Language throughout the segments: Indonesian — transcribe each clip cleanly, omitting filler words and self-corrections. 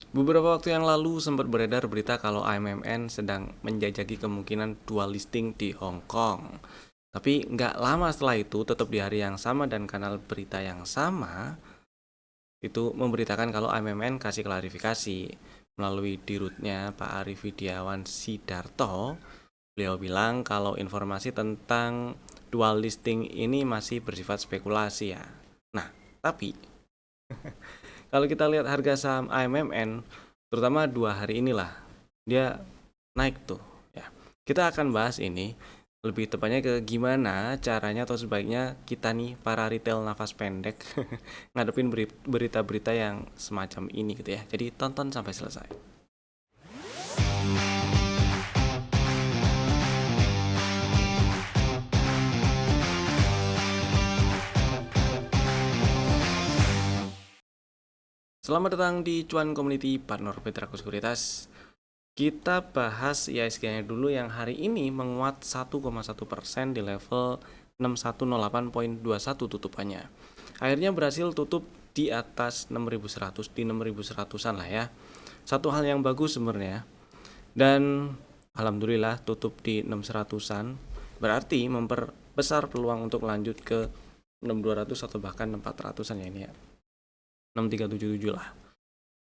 Beberapa waktu yang lalu sempat beredar berita kalau AMMN sedang menjajaki kemungkinan dual listing di Hong Kong. Tapi nggak lama setelah itu, tetap di hari yang sama dan kanal berita yang sama, itu memberitakan kalau AMMN kasih klarifikasi melalui dirutnya Pak Arif Widiawan Sidarto. Beliau bilang kalau informasi tentang dual listing ini masih bersifat spekulasi ya. Nah, tapi kalau kita lihat harga saham AMMN, terutama 2 hari inilah, dia naik tuh ya. Kita akan bahas ini lebih tepatnya ke gimana caranya atau sebaiknya kita nih para retail nafas pendek ngadepin berita-berita yang semacam ini gitu ya. Jadi tonton sampai selesai. Selamat datang di Cuan Community Partner Petraku Sekuritas. Kita bahas IHSG-nya dulu yang hari ini menguat 1,1% di level 6108.21 tutupannya. Akhirnya berhasil tutup di atas 6100, di 6100-an lah ya. Satu hal yang bagus sebenarnya. Dan alhamdulillah tutup di 6100-an, berarti memperbesar peluang untuk lanjut ke 6200 atau bahkan 6400-an ya ini ya. 6377 lah.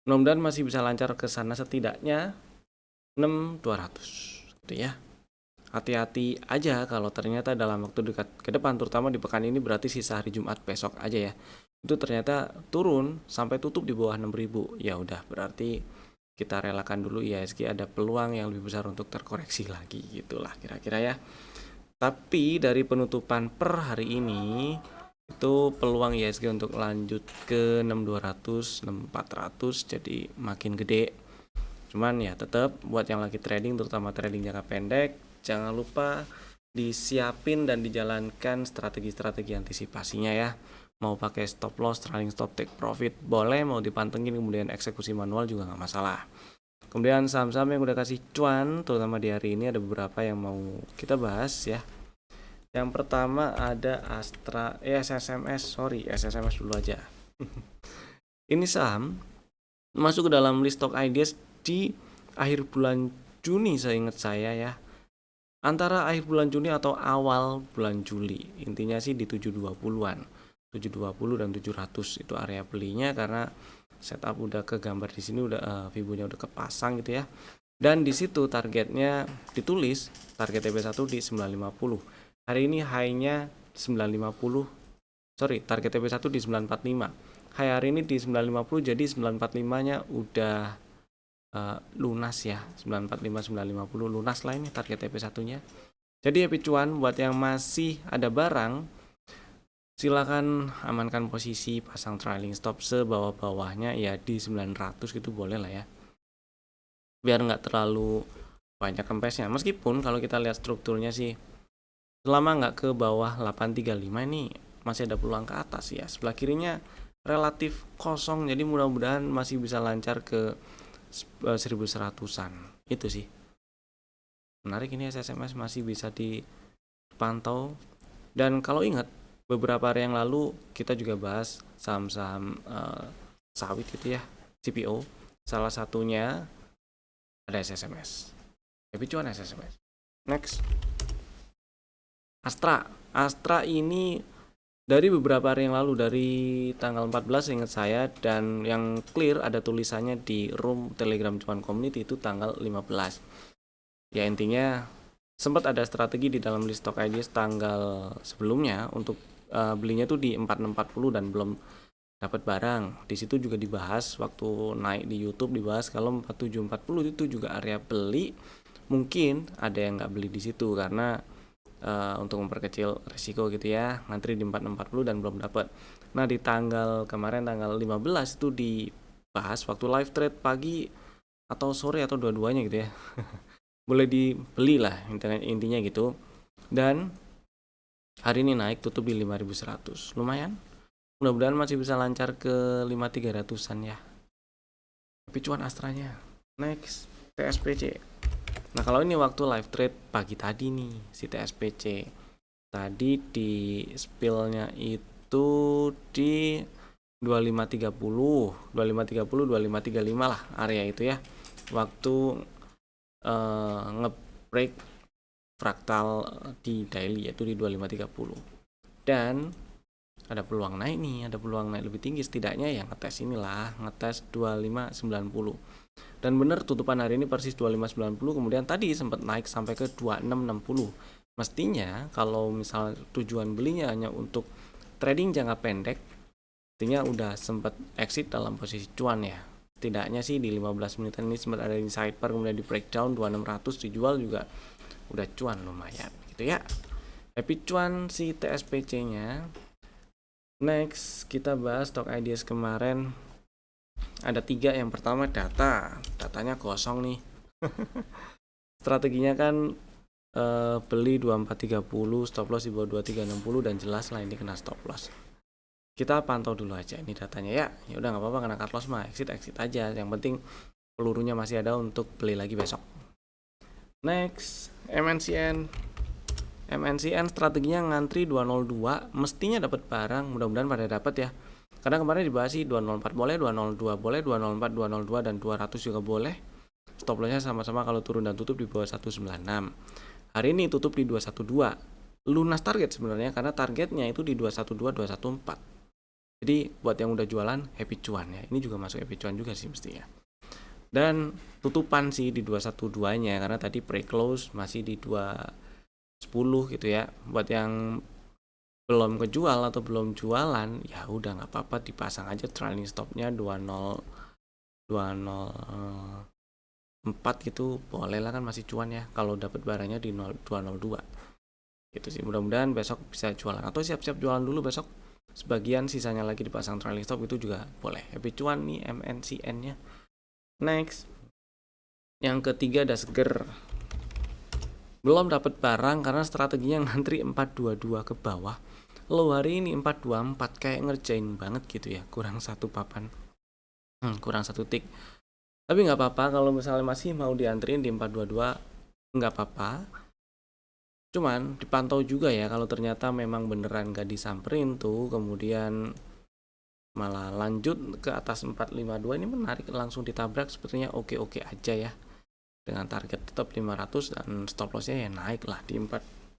Mudah-mudahan masih bisa lancar ke sana setidaknya 6200 gitu ya. Hati-hati aja kalau ternyata dalam waktu dekat ke depan, terutama di pekan ini, berarti sisa hari Jumat besok aja ya, itu ternyata turun sampai tutup di bawah 6000. Ya udah, berarti kita relakan dulu IHSG ada peluang yang lebih besar untuk terkoreksi lagi gitulah kira-kira ya. Tapi dari penutupan per hari ini itu peluang IHSG untuk lanjut ke 6200, 6400 jadi makin gede. Cuman ya tetap buat yang lagi trading, terutama trading jangka pendek, jangan lupa disiapin dan dijalankan strategi-strategi antisipasinya ya. Mau pakai stop loss, trailing stop, take profit boleh, mau dipantengin kemudian eksekusi manual juga nggak masalah. Kemudian saham-saham yang udah kasih cuan, terutama di hari ini ada beberapa yang mau kita bahas ya. Yang pertama ada SSMS dulu aja. Ini saham masuk ke dalam list stock ideas di akhir bulan Juni seingat saya ya. Antara akhir bulan Juni atau awal bulan Juli. Intinya sih di 720-an. 720 dan 700 itu area belinya karena setup udah ke gambar di sini, udah Fibonya udah kepasang gitu ya. Dan di situ targetnya ditulis target TP1 di 950. Hari ini high-nya 950. Target TP1 di 945. High hari ini di 950, jadi 945-nya udah lunas ya. 945 950 lunas lah ini target TP1-nya. Jadi happy cuan buat yang masih ada barang, silakan amankan posisi, pasang trailing stop sebawah-bawahnya ya di 900 gitu boleh lah ya. Biar nggak terlalu banyak kempesnya. Meskipun kalau kita lihat strukturnya sih selama nggak ke bawah 835 ini masih ada peluang ke atas ya. Sebelah kirinya relatif kosong, jadi mudah-mudahan masih bisa lancar ke 1100-an. Itu sih menarik, ini SSMS masih bisa dipantau. Dan kalau ingat beberapa hari yang lalu kita juga bahas saham-saham sawit gitu ya, CPO, salah satunya ada SSMS. Tapi cuan SSMS. Next, Astra ini dari beberapa hari yang lalu, dari tanggal 14 ingat saya, dan yang clear ada tulisannya di room Telegram Cuan Community itu tanggal 15. Ya intinya sempat ada strategi di dalam list stock ideas tanggal sebelumnya untuk belinya tuh di 4640 dan belum dapat barang. Di situ juga dibahas waktu naik di YouTube, dibahas kalau 4740 itu juga area beli. Mungkin ada yang nggak beli di situ karena untuk memperkecil risiko gitu ya, ngantri di 4640 dan belum dapat. Nah di tanggal kemarin tanggal 15 itu dibahas waktu live trade pagi atau sore atau dua-duanya gitu ya. Boleh dibeli lah intinya gitu. Dan hari ini naik tutup di 5100, lumayan. Mudah-mudahan masih bisa lancar ke 5300-an ya. Tapi cuan Astranya. Next, TSPC. Nah kalau ini waktu live trade pagi tadi nih, si TSPC tadi di spillnya itu di 2530, 2535 lah area itu ya. Waktu nge-break fraktal di daily yaitu di 2530. Dan ada peluang naik nih, ada peluang naik lebih tinggi setidaknya ya, ngetes 2590. Dan benar tutupan hari ini persis 2590, kemudian tadi sempat naik sampai ke 2660. Mestinya kalau misal tujuan belinya hanya untuk trading jangka pendek, artinya udah sempat exit dalam posisi cuan ya. Setidaknya sih di 15 menitan ini sempat ada di sidebar, kemudian di breakdown 2600 dijual juga udah cuan lumayan gitu ya. Happy cuan si TSPC nya. Next kita bahas stock ideas kemarin. Ada 3. Yang pertama datanya kosong nih. Strateginya kan beli 2430, stop loss di bawah 2360, dan jelas lah ini kena stop loss. Kita pantau dulu aja ini datanya ya. Ya udah nggak apa-apa, kena cut loss mah exit aja. Yang penting pelurunya masih ada untuk beli lagi besok. Next, MNCN strateginya ngantri 202, mestinya dapat barang, mudah-mudahan pada dapat ya. Karena kemarin dibahas sih 204 boleh, 202 boleh, 204, 202 dan 200 juga boleh. Stop lossnya sama-sama kalau turun dan tutup di bawah 196. Hari ini tutup di 212. Lunas target sebenarnya karena targetnya itu di 212, 214. Jadi buat yang udah jualan happy cuan ya. Ini juga masuk happy cuan juga sih mestinya. Dan tutupan sih di 212-nya karena tadi pre-close masih di 210 gitu ya. Buat yang belum kejual atau belum jualan ya udah nggak apa-apa, dipasang aja trailing stopnya 204 gitu, boleh lah kan, masih cuan ya kalau dapat barangnya di 202 gitu sih. Mudah-mudahan besok bisa jualan atau siap-siap jualan dulu besok, sebagian sisanya lagi dipasang trailing stop, itu juga boleh. Happy cuan nih MNCN nya. Next, yang ketiga ada Seger. Belum dapat barang karena strateginya ngantri 422 ke bawah. Low hari ini 424, kayak ngerjain banget gitu ya, kurang satu papan, kurang satu tick. Tapi nggak apa-apa kalau misalnya masih mau diantriin di 422, nggak apa-apa. Cuman dipantau juga ya, kalau ternyata memang beneran nggak disamperin tuh, kemudian malah lanjut ke atas 452, ini menarik, langsung ditabrak, sepertinya oke-oke aja ya. Dengan target tetap 500 dan stop lossnya ya naik lah di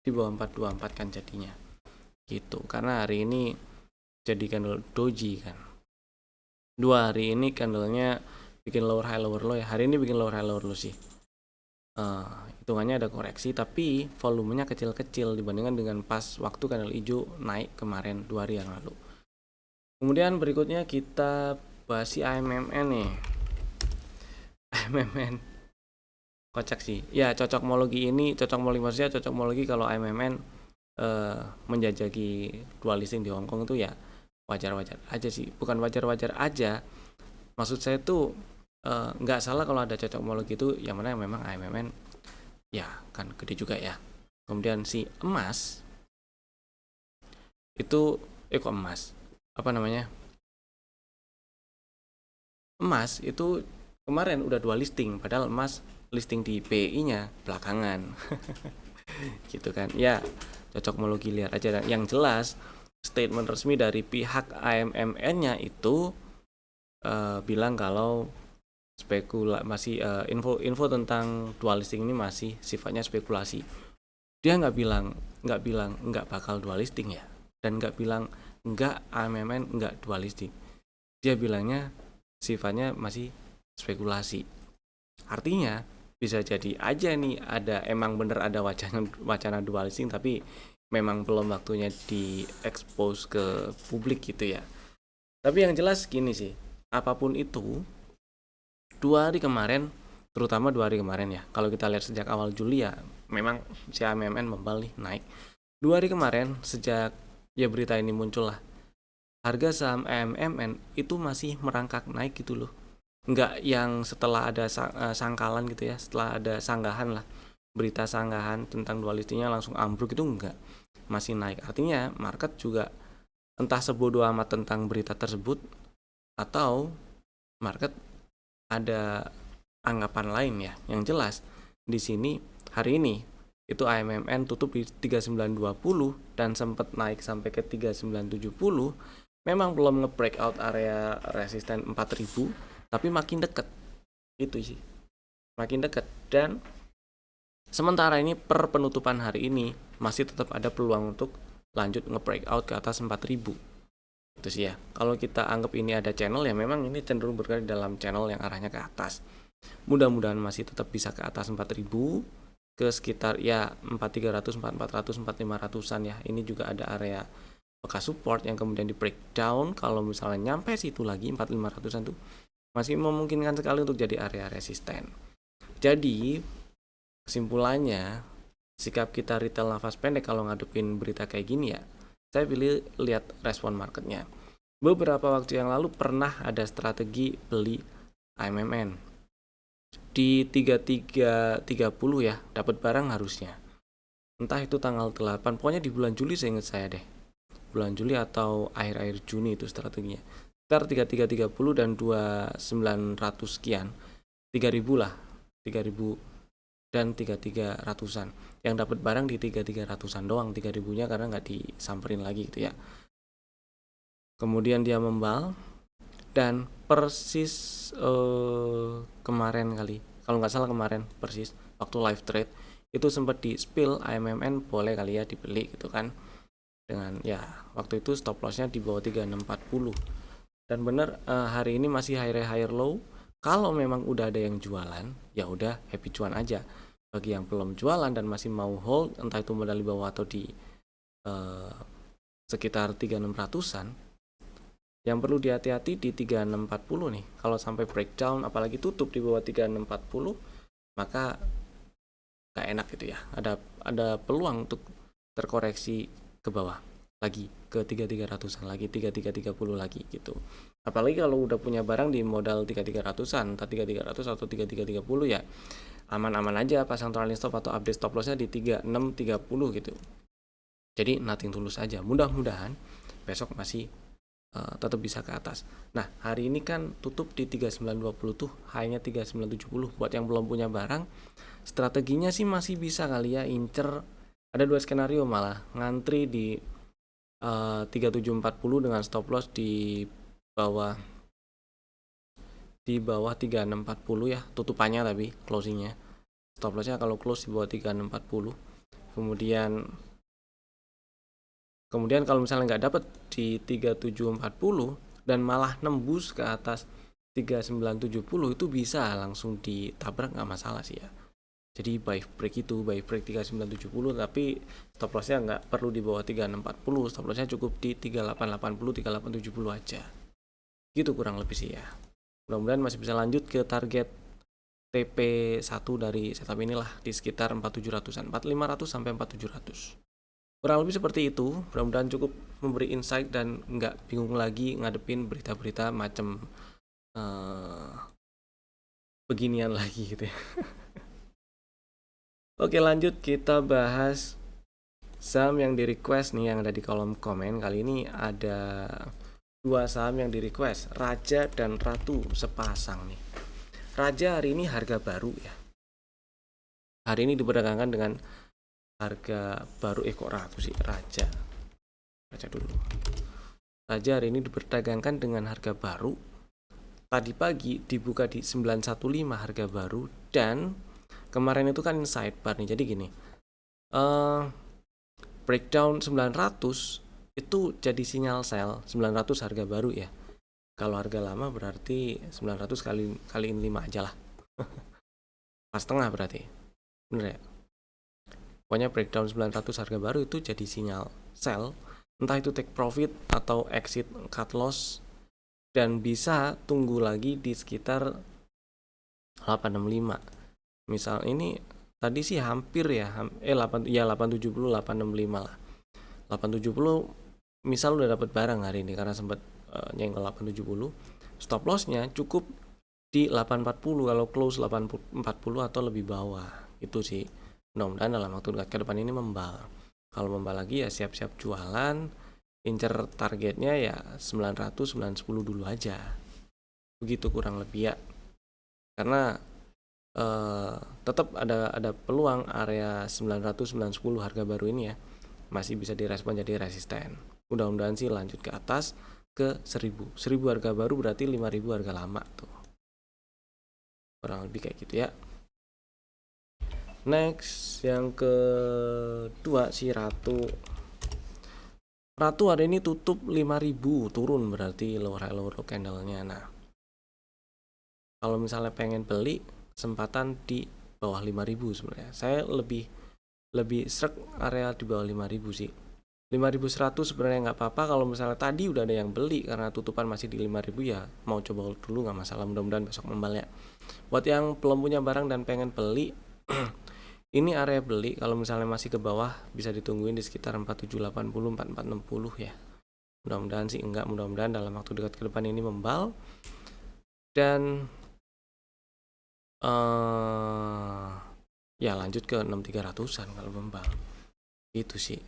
bawah 424 kan jadinya. Gitu, karena hari ini jadi candle doji kan. 2 hari ini candlenya bikin lower high lower low ya. Hari ini bikin lower high lower low sih. Hitungannya ada koreksi tapi volumenya kecil-kecil dibandingkan dengan pas waktu candle hijau naik kemarin 2 hari yang lalu. Kemudian berikutnya kita bahas si AMMN nih. AMMN kocak sih. Ya cocokmologi maksudnya cocokmologi kalau AMMN menjajaki dual listing di Hongkong itu ya wajar-wajar aja sih. Bukan wajar-wajar aja, maksud saya tuh nggak salah kalau ada cocokmologi itu, yang mana memang AMMN ya kan gede juga ya. Kemudian si emas itu emas itu kemarin udah dual listing, padahal emas listing di PI nya belakangan. Gitu kan ya, cocokmologi lihat aja. Yang jelas statement resmi dari pihak AMMN-nya itu bilang kalau masih info tentang dual listing ini masih sifatnya spekulasi. Dia nggak bilang nggak bakal dual listing ya, dan nggak bilang nggak AMMN nggak dual listing. Dia bilangnya sifatnya masih spekulasi. Artinya bisa jadi aja nih emang bener ada wacana dual listing, tapi memang belum waktunya di-expose ke publik gitu ya. Tapi yang jelas gini sih, apapun itu 2 hari kemarin, terutama 2 hari kemarin ya, kalau kita lihat sejak awal Juli ya memang si AMMN membalik naik. 2 hari kemarin sejak ya berita ini muncul lah, harga saham AMMN itu masih merangkak naik gitu loh. Enggak yang setelah ada sangkalan gitu ya, setelah ada sanggahan lah, berita sanggahan tentang dual listingnya langsung ambruk, itu enggak, masih naik. Artinya market juga entah sebodoh amat tentang berita tersebut atau market ada anggapan lain ya. Yang jelas di sini hari ini itu AMMN tutup di 3920 dan sempat naik sampai ke 3970. memang belum nge-breakout area resisten 4000, tapi makin deket itu sih, makin deket. Dan sementara ini per penutupan hari ini masih tetap ada peluang untuk lanjut nge-breakout ke atas 4000. Itu sih ya. Kalau kita anggap ini ada channel, ya memang ini cenderung bergerak dalam channel yang arahnya ke atas. Mudah-mudahan masih tetap bisa ke atas 4000, ke sekitar ya 4300, 4400, 4500-an ya. Ini juga ada area bekas support yang kemudian di breakdown. Kalau misalnya nyampe situ lagi 4500-an tuh masih memungkinkan sekali untuk jadi area resisten. Jadi kesimpulannya, sikap kita retail nafas pendek kalau ngadepin berita kayak gini ya, saya pilih lihat respon marketnya. Beberapa waktu yang lalu pernah ada strategi beli AMMN di 3330 ya, dapat barang harusnya. Entah itu tanggal 8, pokoknya di bulan Juli saya ingat saya deh. Bulan Juli atau akhir-akhir Juni itu strateginya. Sekitar 3330 dan 2900 sekian. 3000 lah. 3000 dan 3300-an. Yang dapat barang di 3300-an doang, 3000-nya karena nggak disamperin lagi gitu ya. Kemudian dia membal dan persis kemarin kali, kalau nggak salah kemarin persis waktu live trade itu sempat di spill AMMN boleh kali ya dibeli gitu kan, dengan ya waktu itu stop lossnya di bawah 3640. Dan bener hari ini masih higher low. Kalau memang udah ada yang jualan, ya udah happy cuan aja. Bagi yang belum jualan dan masih mau hold, entah itu modal di bawah atau di sekitar 3600-an, yang perlu dihati-hati di 3640 nih. Kalau sampai breakdown apalagi tutup di bawah 3640, maka gak enak gitu ya. Ada peluang untuk terkoreksi ke bawah lagi ke 3300-an lagi, 3330 lagi gitu. Apalagi kalau udah punya barang di modal 3300-an, entah 3300 atau 3330 ya aman-aman aja, pasang trailing stop atau update stop lossnya di 3630 gitu. Jadi nothing tulus aja. Mudah-mudahan besok masih tetap bisa ke atas. Nah, hari ini kan tutup di 3920 tuh, high-nya 3970. Buat yang belum punya barang, strateginya sih masih bisa kali ya incer. Ada dua skenario malah, ngantri di 3740 dengan stop loss di bawah 3640 ya, tutupannya tapi closingnya. Stop lossnya kalau close di bawah 3640. Kemudian kalau misalnya nggak dapet di 3740 dan malah nembus ke atas 3970, itu bisa langsung ditabrak, nggak masalah sih ya. Jadi buy break 3970, tapi stop lossnya nggak perlu di bawah 3640, stop lossnya cukup di 3880, 3870 aja. Gitu kurang lebih sih ya. Mudah-mudahan masih bisa lanjut ke target TP1 dari setup inilah di sekitar 4700-an, 4500 sampai 4700. Kurang lebih seperti itu. Mudah-mudahan cukup memberi insight dan nggak bingung lagi ngadepin berita-berita macam beginian lagi gitu ya. Oke, lanjut kita bahas saham yang di request nih, yang ada di kolom komen. Kali ini ada dua saham yang di request, Raja dan Ratu sepasang nih. Raja hari ini harga baru ya. Hari ini diperdagangkan dengan harga baru, kok Ratu sih, Raja dulu. Raja hari ini diperdagangkan dengan harga baru. Tadi pagi dibuka di 915 harga baru, dan kemarin itu kan sidebar nih. Jadi gini, breakdown 900 itu jadi sinyal sell. 900 harga baru ya. Kalau harga lama berarti 900 kaliin 5 aja lah. Pas tengah berarti. Bener ya? Pokoknya breakdown 900 harga baru itu jadi sinyal sell, entah itu take profit atau exit cut loss, dan bisa tunggu lagi di sekitar 865. Misal ini tadi sih hampir ya 870, 865 lah. 870 misal udah dapat barang hari ini karena sempat nyenggol 870, stop lossnya cukup di 840 kalau close 840 atau lebih bawah. Itu sih. Mudah-mudahan dalam waktu dekat ke depan ini membal. Kalau membal lagi ya siap-siap jualan, incer targetnya ya 900, 910 dulu aja. Begitu kurang lebih ya. Karena tetap ada peluang area 900, 910 harga baru ini ya masih bisa direspon jadi resisten. Mudah-mudahan sih lanjut ke atas. ke 1000 harga baru berarti 5000 harga lama tuh, kurang lebih kayak gitu ya. Next yang kedua si Ratu hari ini tutup 5000, turun berarti lower high lower low candle-nya. Nah, kalau misalnya pengen beli kesempatan di bawah 5000 sebenarnya. Saya lebih srek area di bawah 5000 sih. 5100 sebenarnya nggak apa-apa kalau misalnya tadi udah ada yang beli karena tutupan masih di 5000 ya mau coba hold dulu nggak masalah, mudah-mudahan besok membal ya. Buat yang belum punya barang dan pengen beli ini area beli kalau misalnya masih ke bawah bisa ditungguin di sekitar 4780 4460 ya. Mudah-mudahan sih enggak, mudah-mudahan dalam waktu dekat ke depan ini membal. Dan ya lanjut ke 6300-an kalau membal. Itu sih.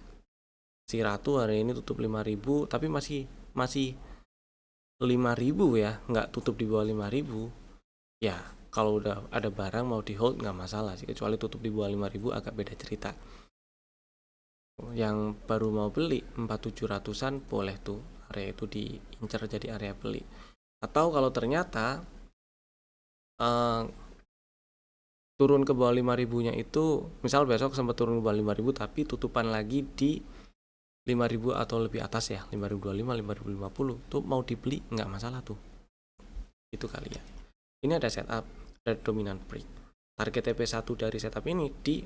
Si Ratu hari ini tutup 5000 tapi masih 5000 ya, nggak tutup di bawah 5000. Ya, kalau udah ada barang mau di hold nggak masalah sih, kecuali tutup di bawah 5000 agak beda cerita. Yang baru mau beli 4700-an boleh tuh area itu diincar jadi area beli. Atau kalau ternyata turun ke bawah 5000-nya itu, misal besok sempat turun ke bawah 5000 tapi tutupan lagi di 5000 atau lebih atas ya, 5025, 5050 tuh mau dibeli nggak masalah tuh. Itu kali ya. Ini ada setup, ada dominant break. Target TP1 dari setup ini di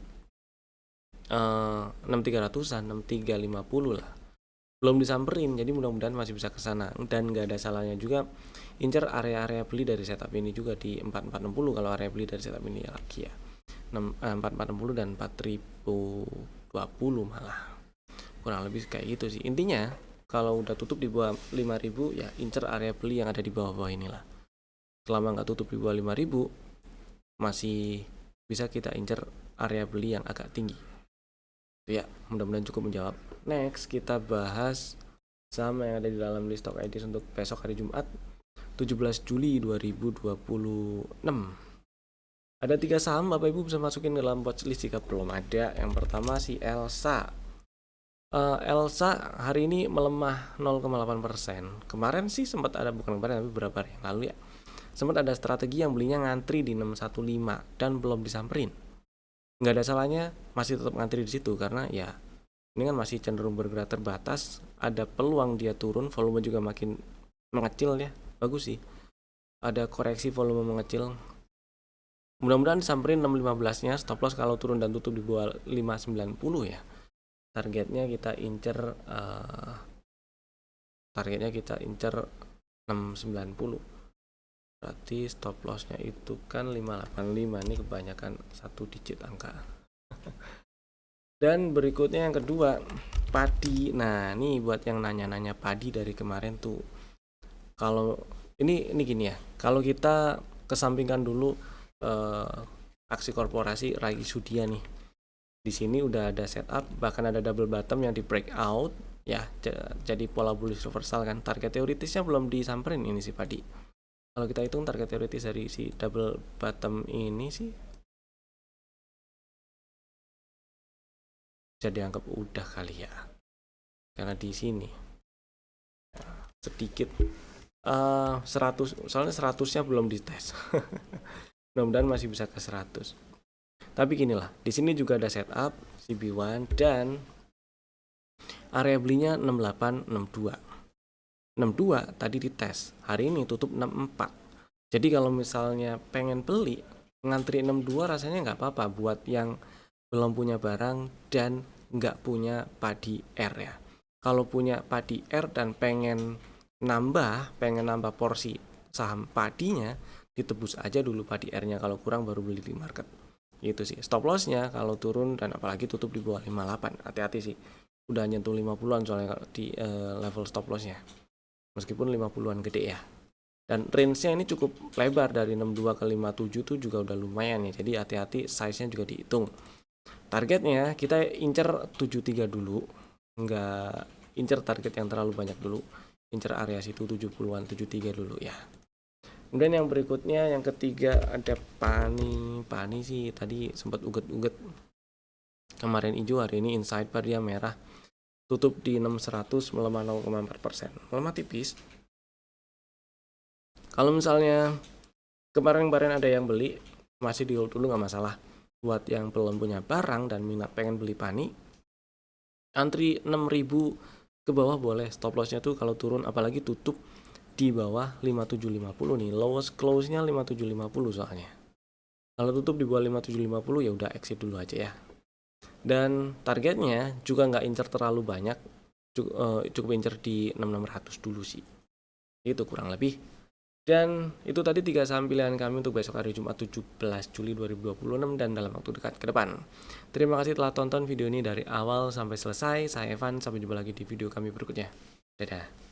6300-an, 6350 lah. Belum disamperin, jadi mudah-mudahan masih bisa ke sana. Dan nggak ada salahnya juga incer area-area beli dari setup ini juga di 4460 kalau area beli dari setup ini ya lagi ya. 4460 dan 4020 malah. Kurang lebih kayak gitu sih. Intinya kalau udah tutup di bawah 5000 ya incer area beli yang ada di bawah-bawah inilah. Selama nggak tutup di bawah 5000 masih bisa kita incer area beli yang agak tinggi. Ya, mudah-mudahan cukup menjawab. Next kita bahas saham yang ada di dalam list stock ideas untuk besok hari Jumat 17 Juli 2026. Ada 3 saham Bapak Ibu bisa masukin dalam watchlist jika belum ada. Yang pertama si Elsa. Elsa hari ini melemah 0,8%. Kemarin sih sempat ada, bukan kemarin tapi beberapa hari yang lalu ya, sempat ada strategi yang belinya ngantri di 615 dan belum disamperin. Nggak ada salahnya masih tetap ngantri di situ karena ya ini kan masih cenderung bergerak terbatas, ada peluang dia turun, volume juga makin mengecil ya, bagus sih. Ada koreksi volume mengecil. Mudah-mudahan disamperin 615-nya, stop loss kalau turun dan tutup di bawah 590 ya. Targetnya kita incer 690. Berarti stop lossnya itu kan 585. Ini kebanyakan satu digit angka. Dan berikutnya yang kedua padi. Nah ini buat yang nanya-nanya padi dari kemarin tuh, kalau ini gini ya, kalau kita kesampingkan dulu aksi korporasi Rai Sudia nih, di sini udah ada setup, bahkan ada double bottom yang di breakout ya, jadi pola bullish reversal kan. Target teoritisnya belum disamperin ini si padi. Kalau kita hitung target teoritis dari si double bottom ini sih bisa dianggap udah kali ya, karena di sini sedikit 100, soalnya 100-nya belum dites. Mudah-mudahan masih bisa ke 100. Tapi ginilah, di sini juga ada setup CB1 dan area belinya 6862. 62 tadi dites, hari ini tutup 64. Jadi kalau misalnya pengen beli ngantri 62 rasanya nggak apa-apa buat yang belum punya barang dan nggak punya padi R ya. Kalau punya padi R dan pengen nambah porsi saham padinya, ditebus aja dulu padi R-nya, kalau kurang baru beli di market. Gitu sih. Stop loss-nya kalau turun dan apalagi tutup di bawah 58, hati-hati sih. Udah nyentuh 50-an soalnya kalau di level stop loss-nya. Meskipun 50-an gede ya. Dan range-nya ini cukup lebar dari 62 ke 57 tuh juga udah lumayan ya. Jadi hati-hati, size-nya juga dihitung. Targetnya kita incer 73 dulu. Enggak incer target yang terlalu banyak dulu. Incer area situ 70-an, 73 dulu ya. Kemudian yang berikutnya, yang ketiga ada Pani sih tadi sempat uget-uget. Kemarin hijau, hari ini inside bar dia merah. tutup di 6100 melemah 0,4%, melemah tipis. Kalau misalnya kemarin-kemarin ada yang beli, masih di hold dulu nggak masalah. Buat yang belum punya barang dan minat pengen beli pani, antri 6000 ke bawah boleh. Stop lossnya tuh kalau turun, apalagi tutup di bawah 5750 nih, lowest close-nya 5750 soalnya. Kalau tutup di bawah 5750 ya udah exit dulu aja ya. Dan targetnya juga nggak incer terlalu banyak, cukup incer di 6600 dulu sih. Itu kurang lebih. Dan itu tadi 3 saham pilihan kami untuk besok hari Jumat 17 Juli 2026 dan dalam waktu dekat ke depan. Terima kasih telah tonton video ini dari awal sampai selesai. Saya Evan, sampai jumpa lagi di video kami berikutnya. Dadah.